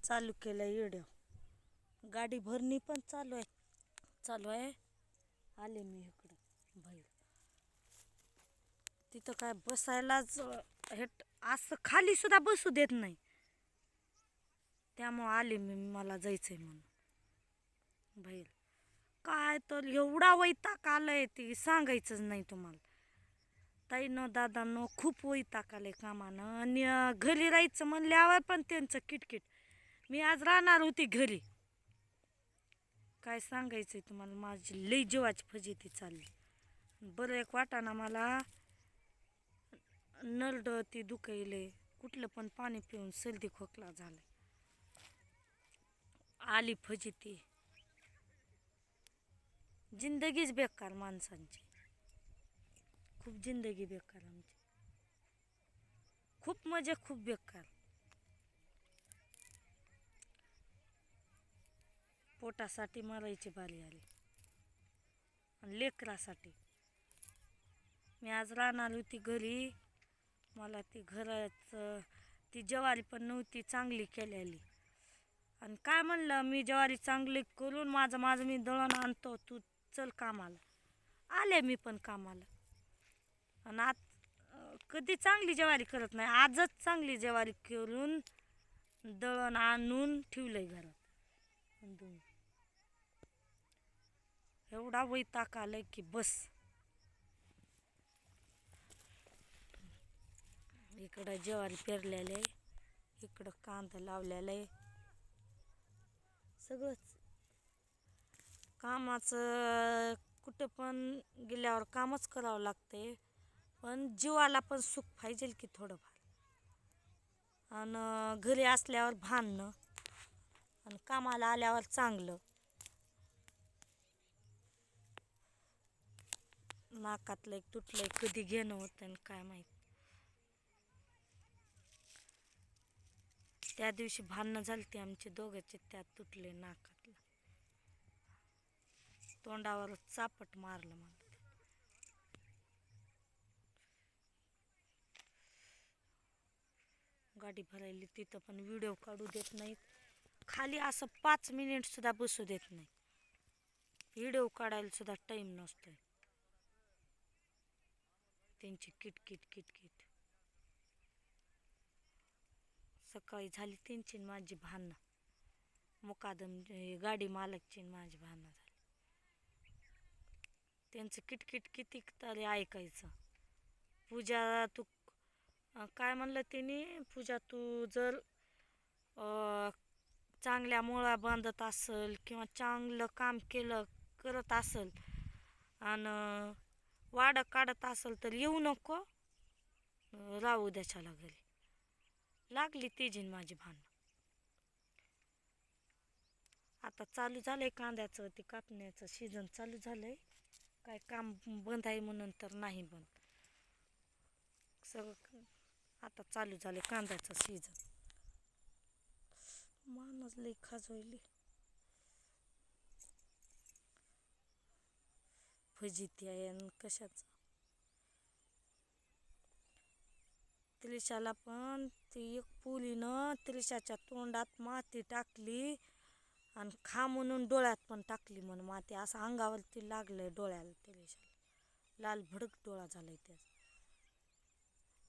चालू केलं व्हिडिओ. गाडी भरणी पण चालू आहे. आले मी इकडं बाहेर. तिथं काय बसायलाच हे असं खाली सुद्धा बसू देत नाही. त्यामुळं आले मी, मला जायचंय म्हणून बाहेर. काय तर एवढा वैताग आलाय ती सांगायचंच नाही तुम्हाला. ताईनं दादांनो खूप वैताग आलंय कामानं. आणि घरी राहायचं म्हणल्यावर पण त्यांचं किटकिट. मी आज राहणार होती घरी. काय सांगायचंय तुम्हाला, माझी लई जीवाची फजिती चालली. बरं एक वाटाना मला नरड ती दुखायले. कुठलं पण पाणी पिऊन सर्दी खोकला झालाय. आली फजिती. जिंदगीच बेकार माणसांची. खूप जिंदगी बेकार आमची. खूप म्हणजे खूप बेकार. पोटासाठी मरायची बारी आली आणि लेकरासाठी. मी आज राहणार होती घरी. मला ती घराचं ती ज्वारी पण नव्हती चांगली केलेली. आणि काय म्हणलं, मी ज्वारी चांगली करून माझं मी दळण आणतो, तू चल कामाला. आले मी पण कामाला. आणि आज कधी चांगली ज्वारी करत नाही, आजच चांगली ज्वारी करून दळण आणून ठेवलंय घरात. एवढा वैताग आलाय की बस. इकडं ज्वारी पेरलेलं आहे, इकडं कांदा लावलेला आहे. सगळंच कामाचं कुठं पण गेल्यावर कामच करावं लागते. पण जीवाला पण सुख पाहिजे की थोडंफार. आणि घरी असल्यावर भांडणं आणि कामाला आल्यावर चांगलं. नाकातलं एक तुटलंय, कधी घेणं होतं आणि काय माहीत. त्या दिवशी भांडणं झाली ती आमचे दोघांचे, त्यात तुटले नाकातलं. तोंडावर चापट मारलं मला. गाडी भरायली तिथं पण व्हिडिओ काढू देत नाहीत. खाली असं 5 मिनिट सुद्धा बसू देत नाही. व्हिडिओ काढायला सुद्धा टाईम नसतोय. त्यांची किटकिट किटकिट. सकाळी झाली त्यांची माझी भांडणं. मुकादम गाडी मालकची माझी भांडणं झाली. त्यांचं किटकिट किती तरी ऐकायचं. पूजा तू काय म्हणलं त्यांनी, पूजा तू जर चांगल्या मुळा बांधत असेल किंवा चांगलं काम करत असेल आणि वाडं काढत असेल तर येऊ नको, राहू द्याच्याला घरी. लागली तिची माझी भांडणं. आता चालू झालंय कांद्याचं ते कापण्याचं सीझन चालू झालंय. काय काम बंद आहे म्हणून तर नाही बंद. सगळं आता चालू झाले कांद्याचं सीझन. माणूस लई खाजवली. फजिती आहे आणि कशाचं. त्रिशाला पण ती एक पोलीनं त्रिशाच्या तोंडात माती टाकली आणि खा म्हणून डोळ्यात पण टाकली म्हणून माती. असं अंगावरती लागलंय डोळ्याला त्रिशाला. लाल भडक डोळा झालाय त्याचा.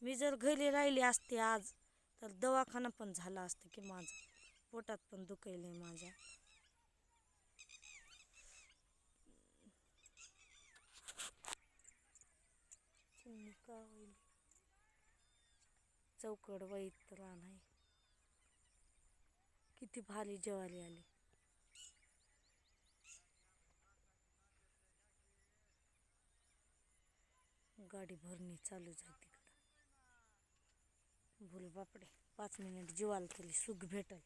मी जर घरी राहिली असते आज तर दवाखाना पण झाला असतं की माझा. पोटात पण दुखायलंय माझ्या. चौकड वैत रान आहे. किती भारी ज्वारी आली. गाडी भरणी चालूच आहे तिकडं. भूल बापडे. 5 मिनिट जीवाला तरी सुख भेटल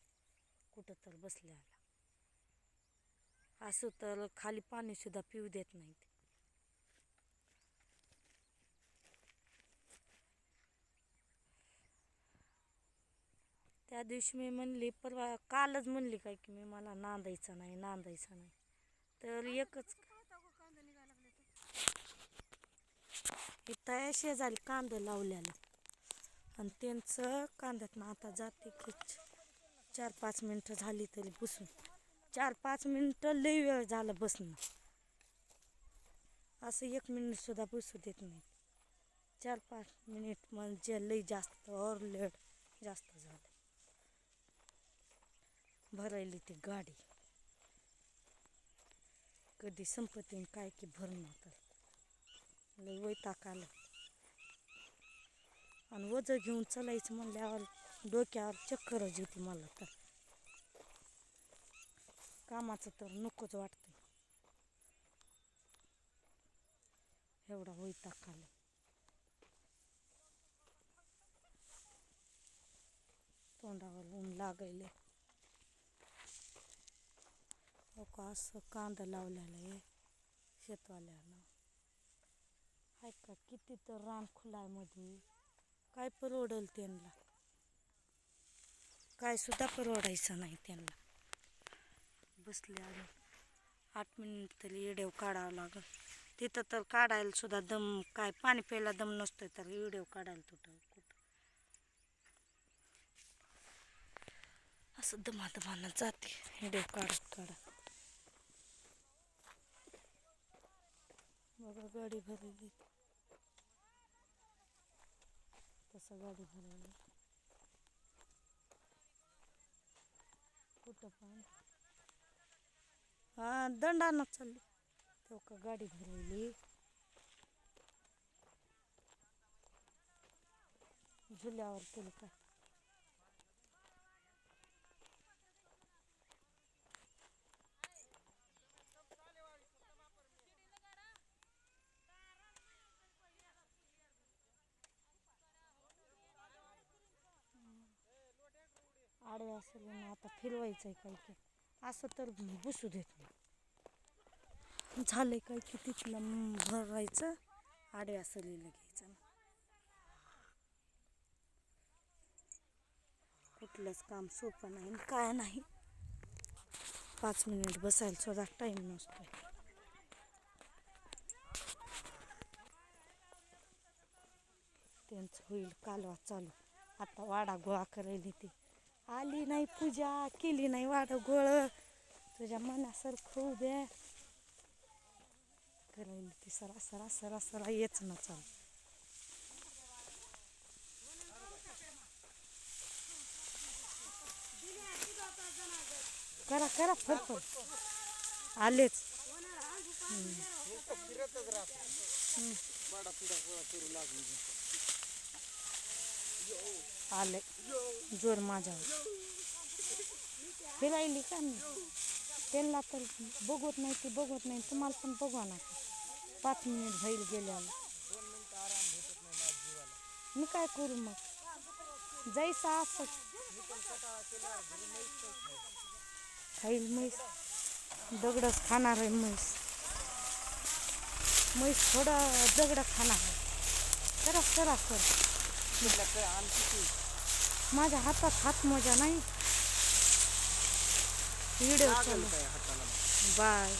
कुठं तर बसल्याला. असं तर खाली पाणी सुद्धा पिऊ देत नाहीत. त्या दिवशी मी म्हणली, परवा कालच म्हणली काय की मी मला नांदायचं नाही. तर एकच इथं शेजारी कांदा लावलेला आणि त्यांचं कांद्यातनं आता जाते की 4-5 मिनटं झाली तरी बसून 4-5 मिनटं लई वेळ झालं बसणं. असं 1 मिनिट सुद्धा बसू देत नाही. 4-5 मिनिट म्हणजे लई जास्त और लेट जास्त झालं. भरायली ती गाडी कधी संपत्ती काय की भरणं तर लई वैताग आलं. आणि वजं घेऊन चालायचं म्हणल्यावर डोक्यावर चक्करच येते मला तर. कामाचं तर नकोच वाटतं. एवढा वैताग आला. तोंडावर ऊन लागायले. हो का असं कांदा लावलेला आहे शेतवाल्यानं. हाय का किती तर रान खुलाय मध्ये. काय परवडल त्यांना? काय सुद्धा परवडायचं नाही त्यांना. बसले आणि 8 मिनिट तरी व्हिडिओ काढावं लागल. तिथं तर काढायला सुद्धा दम, काय पाणी प्यायला दम नसतोय तर व्हिडिओ काढायला कुठं. असं दमादमानं जाते व्हिडिओ काढत. बघा गाडी भरली. तसं गाडी भरवली कुठं पण. हा दंडानं चालली. तो का गाडी भरवली. झुल्यावर केलं काय. आडवे असेल ना आता फिरवायचंय काय की. असं तर बसू देत नाही. झालंय काय की तिथलं भरायचं आडव्या सलीला घ्यायचं. कुठलंच काम सोपं नाही काय नाही. 5 मिनिट बसायला सुद्धा टाईम नसतोय. त्यांचं होईल कालवा चालू. आता वाडा गोळा करायला ती आली नाही पूजा केली नाही वाडा गोळ. तुझ्या मनासारखं उद्या करायला ती सरा येच ना चालू. करा फरफर आलेच. आले जोर माझ्यावर फिरायली का नाही. त्यांना तर बघत नाही ती बघत नाही. तुम्हाला पण बघवा ना. 5 मिनिट होईल गेल्याला. मी काय करू मग. जायचं असं खाईल म्हैस. दगडच खाणार आहे म्हैस. थोडा दगड खाणार आहे. करा माझ्या हातात हात मोजा नाही. व्हिडिओ चालू. बाय.